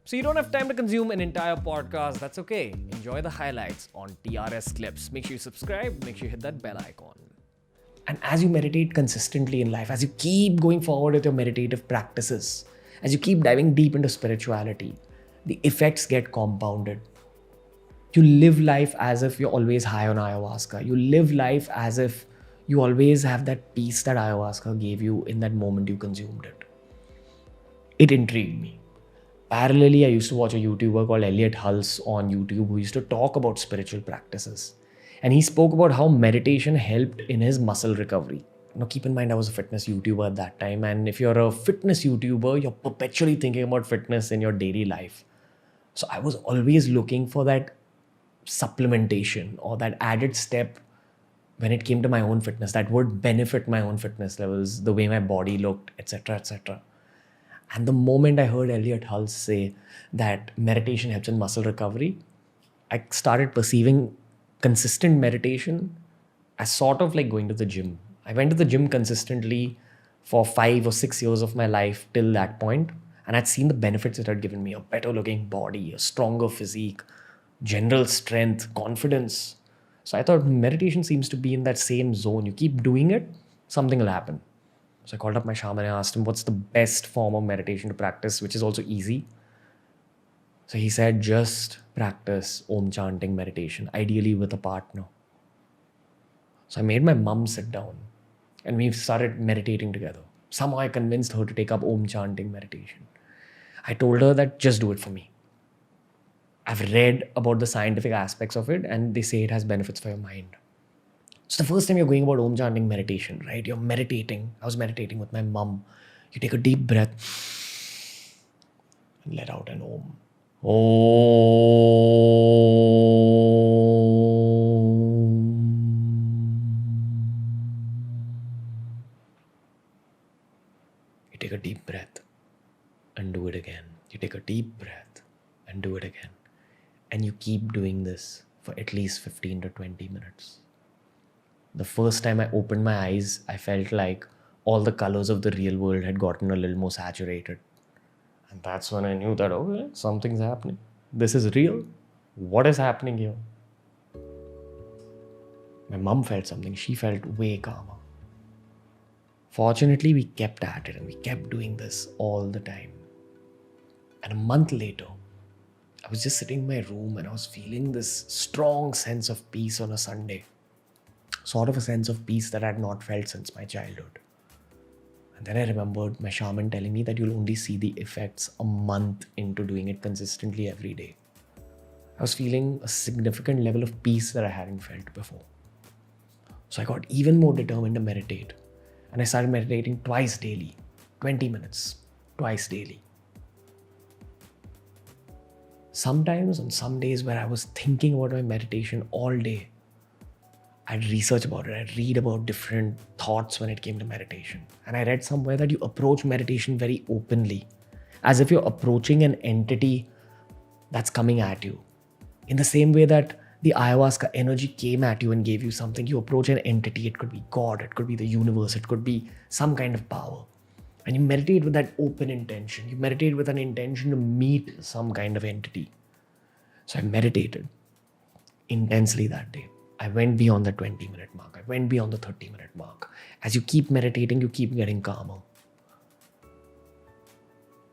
So you don't have time to consume an entire podcast, that's okay. Enjoy the highlights on TRS Clips. Make sure you subscribe, make sure you hit that bell icon. And as you meditate consistently in life, as you keep going forward with your meditative practices, as you keep diving deep into spirituality, the effects get compounded. You live life as if you're always high on ayahuasca. You live life as if you always have that peace that ayahuasca gave you in that moment you consumed it. It intrigued me. Parallelly, I used to watch a YouTuber called Elliot Hulse on YouTube who used to talk about spiritual practices. And he spoke about how meditation helped in his muscle recovery. Now, keep in mind, I was a fitness YouTuber at that time. And if you're a fitness YouTuber, you're perpetually thinking about fitness in your daily life. So I was always looking for that supplementation or that added step when it came to my own fitness that would benefit my own fitness levels, the way my body looked, etc., etc. And the moment I heard Elliot Hulse say that meditation helps in muscle recovery, I started perceiving consistent meditation as sort of like going to the gym. I went to the gym consistently for 5 or 6 years of my life till that point, and I'd seen the benefits it had given me: a better looking body, a stronger physique, general strength, confidence. So I thought meditation seems to be in that same zone. You keep doing it, something will happen. So I called up my shaman and asked him what's the best form of meditation to practice, which is also easy. So he said, just practice Aum Chanting meditation, ideally with a partner. So I made my mum sit down and we started meditating together. Somehow I convinced her to take up Aum Chanting meditation. I told her that just do it for me. I've read about the scientific aspects of it and they say it has benefits for your mind. So the first time you're going about Aum Chanting meditation, right? You're meditating. I was meditating with my mum. You take a deep breath and let out an Om. Om. You take a deep breath and do it again. You take a deep breath and do it again. And you keep doing this for at least 15 to 20 minutes. The first time I opened my eyes, I felt like all the colors of the real world had gotten a little more saturated. And that's when I knew that, okay, something's happening. This is real. What is happening here? My mum felt something. She felt way calmer. Fortunately, we kept at it and we kept doing this all the time. And a month later, I was just sitting in my room and I was feeling this strong sense of peace on a Sunday. Sort of a sense of peace that I had not felt since my childhood. And then I remembered my shaman telling me that you'll only see the effects a month into doing it consistently every day. I was feeling a significant level of peace that I hadn't felt before. So I got even more determined to meditate. And I started meditating twice daily, 20 minutes, twice daily. Sometimes on some days where I was thinking about my meditation all day, I'd research about it. I'd read about different thoughts when it came to meditation. And I read somewhere that you approach meditation very openly, as if you're approaching an entity that's coming at you. In the same way that the ayahuasca energy came at you and gave you something, you approach an entity. It could be God, it could be the universe, it could be some kind of power. And you meditate with that open intention. You meditate with an intention to meet some kind of entity. So I meditated intensely that day. I went beyond the 20-minute mark. I went beyond the 30-minute mark. As you keep meditating, you keep getting calmer.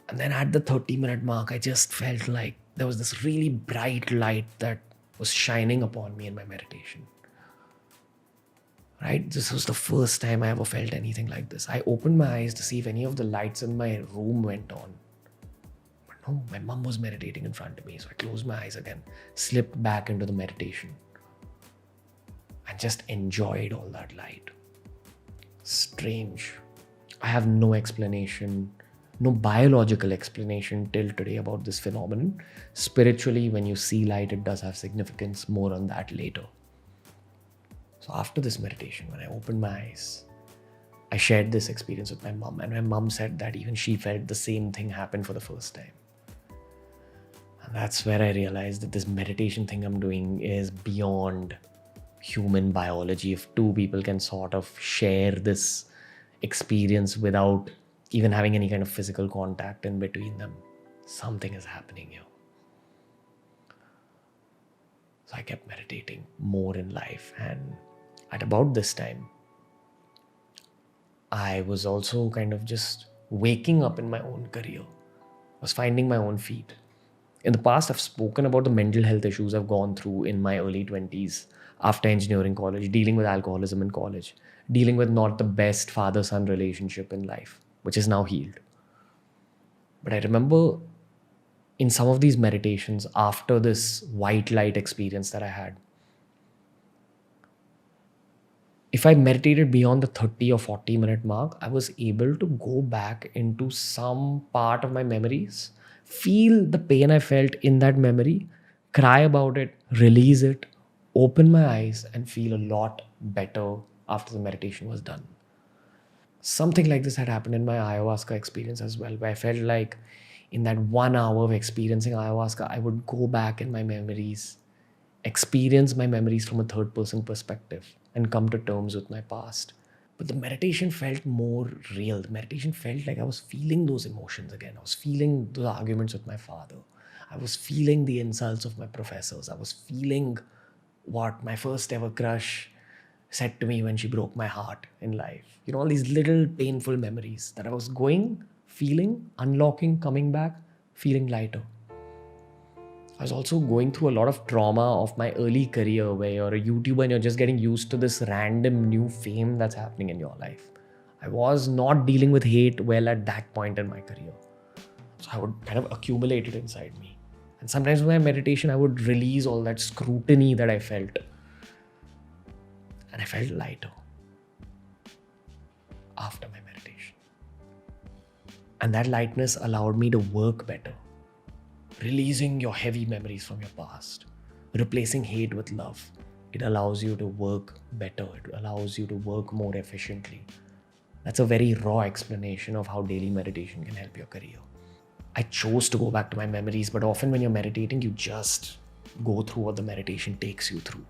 And then at the 30-minute mark, I just felt like there was this really bright light that was shining upon me in my meditation. Right? This was the first time I ever felt anything like this. I opened my eyes to see if any of the lights in my room went on. But no, my mum was meditating in front of me. So I closed my eyes again, slipped back into the meditation, and just enjoyed all that light. Strange. I have no explanation, no biological explanation till today about this phenomenon. Spiritually, when you see light, it does have significance. More on that later. So after this meditation, when I opened my eyes, I shared this experience with my mom, and my mom said that even she felt the same thing happen for the first time. And that's where I realized that this meditation thing I'm doing is beyond human biology. If two people can sort of share this experience without even having any kind of physical contact in between them, something is happening here. So I kept meditating more in life, and at about this time, I was also kind of just waking up in my own career. I was finding my own feet. In the past, I've spoken about the mental health issues I've gone through in my early 20s after engineering college, dealing with alcoholism in college, dealing with not the best father-son relationship in life, which is now healed. But I remember in some of these meditations after this white light experience that I had, if I meditated beyond the 30 or 40-minute mark, I was able to go back into some part of my memories, feel the pain I felt in that memory, cry about it, release it, open my eyes, and feel a lot better after the meditation was done. Something like this had happened in my ayahuasca experience as well, where I felt like in that 1 hour of experiencing ayahuasca, I would go back in my memories, experience my memories from a third person perspective, and come to terms with my past. But the meditation felt more real. The meditation felt like I was feeling those emotions again. I was feeling the arguments with my father. I was feeling the insults of my professors. I was feeling what my first ever crush said to me when she broke my heart in life. You know, all these little painful memories that I was going, feeling, unlocking, coming back, feeling lighter. I was also going through a lot of trauma of my early career where you're a YouTuber and you're just getting used to this random new fame that's happening in your life. I was not dealing with hate well at that point in my career. So I would kind of accumulate it inside me. And sometimes with my meditation, I would release all that scrutiny that I felt. And I felt lighter after my meditation. And that lightness allowed me to work better. Releasing your heavy memories from your past, replacing hate with love. It allows you to work better. It allows you to work more efficiently. That's a very raw explanation of how daily meditation can help your career. I chose to go back to my memories, but often when you're meditating, you just go through what the meditation takes you through.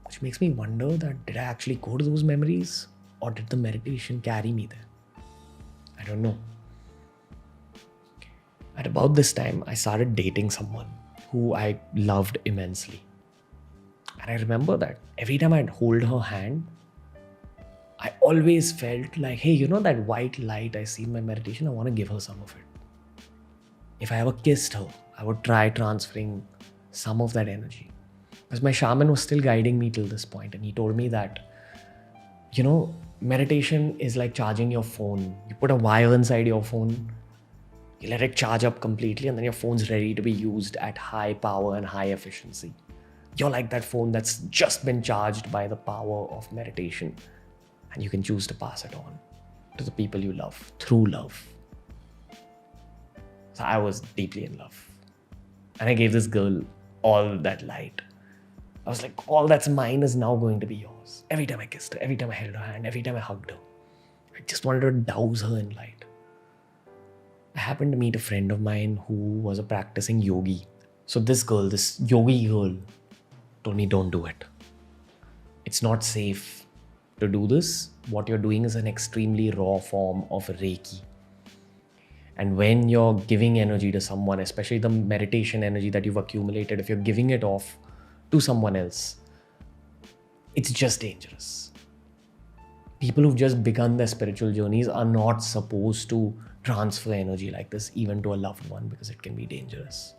Which makes me wonder that did I actually go to those memories or did the meditation carry me there? I don't know. At about this time, I started dating someone who I loved immensely. And I remember that every time I'd hold her hand, I always felt like, hey, you know that white light I see in my meditation? I want to give her some of it. If I ever kissed her, I would try transferring some of that energy. Because my shaman was still guiding me till this point, and he told me that, you know, meditation is like charging your phone. You put a wire inside your phone, you let it charge up completely, and then your phone's ready to be used at high power and high efficiency. You're like that phone that's just been charged by the power of meditation, and you can choose to pass it on to the people you love through love. So I was deeply in love, and I gave this girl all that light. I was like, all that's mine is now going to be yours. Every time I kissed her, every time I held her hand, every time I hugged her, I just wanted to douse her in light. I happened to meet a friend of mine who was a practicing yogi. So this girl, this yogi girl, told me, don't do it. It's not safe to do this. What you're doing is an extremely raw form of Reiki. And when you're giving energy to someone, especially the meditation energy that you've accumulated, if you're giving it off to someone else, it's just dangerous. People who've just begun their spiritual journeys are not supposed to transfer energy like this, even to a loved one, because it can be dangerous.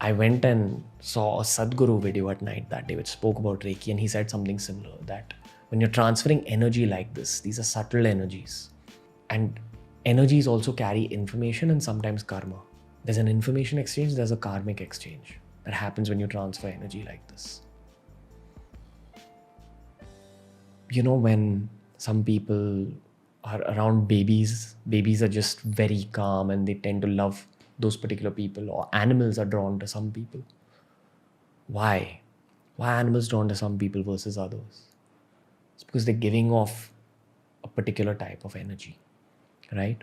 I went and saw a Sadhguru video at night that day, which spoke about Reiki, and he said something similar, that when you're transferring energy like this, these are subtle energies. And energies also carry information and sometimes karma. There's an information exchange, there's a karmic exchange that happens when you transfer energy like this. You know, when some people are around babies are just very calm and they tend to love those particular people, or animals are drawn to some people. Why? Why are animals drawn to some people versus others? It's because they're giving off a particular type of energy, right?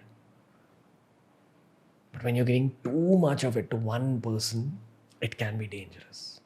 But when you're giving too much of it to one person, it can be dangerous.